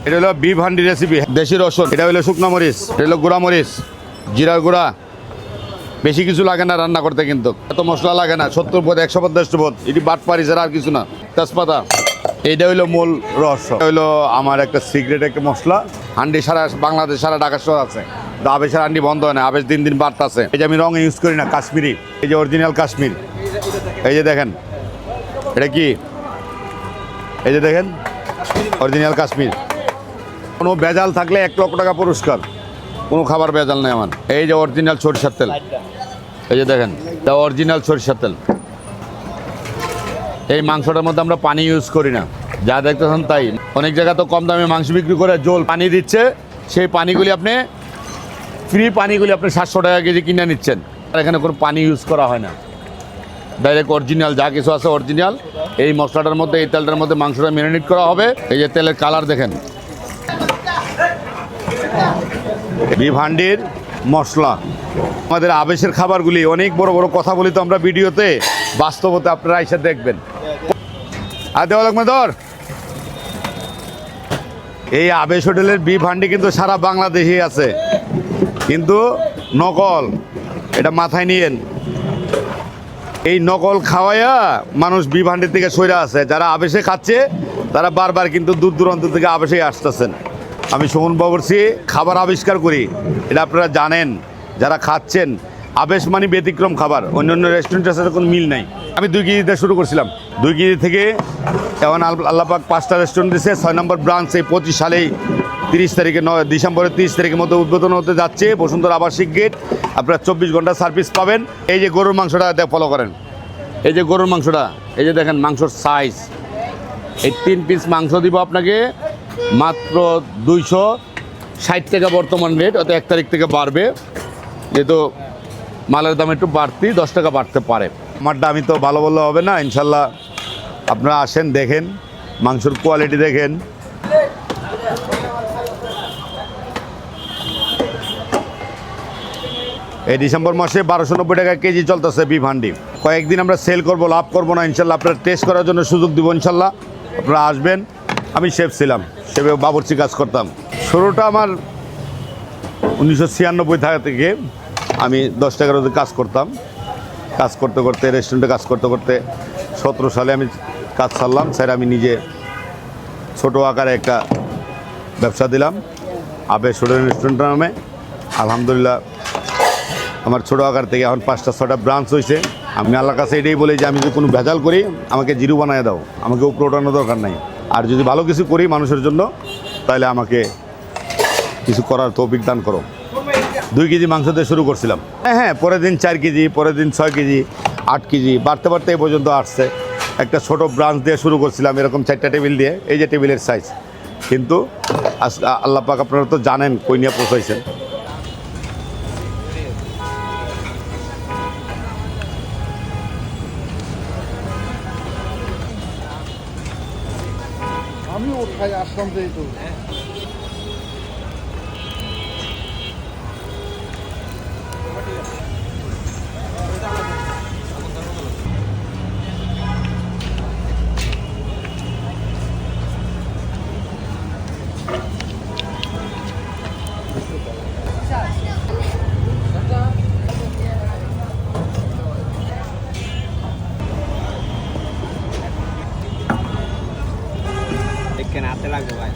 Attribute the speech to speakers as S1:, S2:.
S1: এটা হলো beef handi recipe, দেশি রসুন, এটা হলো শুকনো মরিচ, এটা হলো গুঁড়া মরিচ, জিরার গুঁড়া। বেশি কিছু লাগে না রান্না করতে, কিন্তু এত মশলা লাগে না। 70 বোধ 150 বোধ, এটি বাট পারি ছাড়া আর কিছু না। তেজপাতা, এইটা হইলো মূল রহস্য। হইলো আমার একটা সিক্রেট একটা মশলা। হান্ডি সারা বাংলাদেশ, সারা ঢাকা শহর আছে, আবেশের হান্ডি বন্ধ হয় না, আবেশ দিন দিন বাড়তেছে। এই যে আমি রঙ ইউজ করি না, কাশ্মীরি, এই যে অরিজিনাল কাশ্মীর। এই যে দেখেন, এটা কি, এই যে দেখেন অরিজিনাল কাশ্মীর। কোনো ভেজাল থাকলে 1 লক্ষ টাকা পুরস্কার। কোনো খাবার ভেজাল নেই আমার। এই যে অরিজিনাল সরিষার তেল, এই যে দেখেন, এটা অরিজিনাল সরিষার তেল। এই মাংসটার মধ্যে আমরা পানি ইউজ করি না, যা দেখতেছেন তাই। অনেক জায়গা তো কম দামে মাংস বিক্রি করে জল পানি দিচ্ছে, সেই পানিগুলি আপনি ফ্রি পানিগুলি আপনি 700 টাকা কেজি কিনে নিচ্ছেন। আর এখানে কোনো পানি ইউজ করা হয় না, ডাইরেক্ট অরিজিনাল যা কিছু আছে অরিজিনাল। এই মশলাটার মধ্যে, এই তেলটার মধ্যে মাংসটা ম্যারিনেট করা হবে। এই যে তেলের কালার দেখেন। বিফ হান্ডির মশলা, আমাদের আবেশের খাবারগুলি। অনেক বড় বড় কথা বলি তো আমরা ভিডিওতে, বাস্তবতে আপনারা এসে দেখবেন। আর দেওয়া লাগবে ধর। এই আবেশ হোটেলের বিফ হান্ডি কিন্তু সারা বাংলাদেশে আছে, কিন্তু নকল, এটা মাথায় নিয়েন। এই নকল খাওয়াইয়া মানুষ বিফ হান্ডির থেকে সইরা আছে। যারা আবেশে খাচ্ছে তারা বারবার কিন্তু দূর দূরান্ত থেকে আবেশে আসতেছেন। আমি সুমন বাবুর্চি খাবার আবিষ্কার করি, এটা আপনারা জানেন। যারা খাচ্ছেন, আবেশ মানে ব্যতিক্রম খাবার, অন্যান্য রেস্টুরেন্টের সাথে কোনো মিল নাই। আমি 2 কেজিতে শুরু করছিলাম, 2 কেজি থেকে এখন আল্লাপাক 5টা রেস্টুরেন্ট দিয়েছে। 6 নম্বর ব্রাঞ্চ এই 25 সালেই 30 তারিখে, ডিসেম্বরের 30 তারিখের মধ্যে উদ্বোধন হতে যাচ্ছে। বসুন্ধরা আবাসিক গেট। আপনারা 24 ঘন্টা সার্ভিস পাবেন। এই যে গরুর মাংসটা ফলো করেন, এই যে গরুর মাংসটা, এই যে দেখেন মাংসর সাইজ। এই 3 পিস মাংস দিব আপনাকে মাত্র 260 টাকা বর্তমান রেট। অত 1 তারিখ থেকে বাড়বে, যেহেতু মালের দাম একটু বাড়তি, 10 টাকা বাড়তে পারে। আমারটা আমি তো ভালো বললে হবে না, ইনশাল্লাহ আপনারা আসেন, দেখেন মাংসর কোয়ালিটি দেখেন। এই ডিসেম্বর মাসে 1290 টাকা কেজি চলতেছে বিফ হান্ডি। কয়েকদিন আমরা সেল করব, লাভ করবো না ইনশাল্লাহ। আপনারা টেস্ট করার জন্য সুযোগ দিব ইনশাল্লাহ। আপনারা আসবেন। আমি শেফ ছিলাম, শেফে বাবুর্চি কাজ করতাম। শুরুটা আমার 1996 থেকে আমি 10-11 কাজ করতাম। কাজ করতে করতে, রেস্টুরেন্টে কাজ করতে করতে 17 সালে আমি কাজ ছাড়লাম। স্যার আমি নিজে ছোটো আকারে একটা ব্যবসা দিলাম, আবেশ হোটেল রেস্টুরেন্টের নামে। আলহামদুলিল্লাহ আমার ছোটো আকার থেকে এখন 5টা-6টা ব্রাঞ্চ হয়েছে। আমি আল্লাহর কাছে এটাই বলি যে আমি যদি কোনো ভেজাল করি, আমাকে জিরো বানিয়ে দাও, আমাকে উপরে ওঠানোর দরকার নাই। আর যদি ভালো কিছু করি মানুষের জন্য, তাহলে আমাকে কিছু করার তৌফিক দান করো। 2 কেজি মাংস দিয়ে শুরু করছিলাম। হ্যাঁ, পরের দিন 4 কেজি, পরের দিন 6 কেজি, 8 কেজি, বাড়তে বাড়তে এই পর্যন্ত আসছে। একটা ছোট ব্রাঞ্চ দিয়ে শুরু করছিলাম, এরকম 4টা টেবিল দিয়ে, এই যে টেবিলের সাইজ। কিন্তু আল্লাহ পাক আপনারা তো জানেন কই নিয়ে পৌঁছাইছেন।
S2: আমি ওঠাই আসলাম যেহেতু।
S3: এখানে হাতে লাগবে ভাই।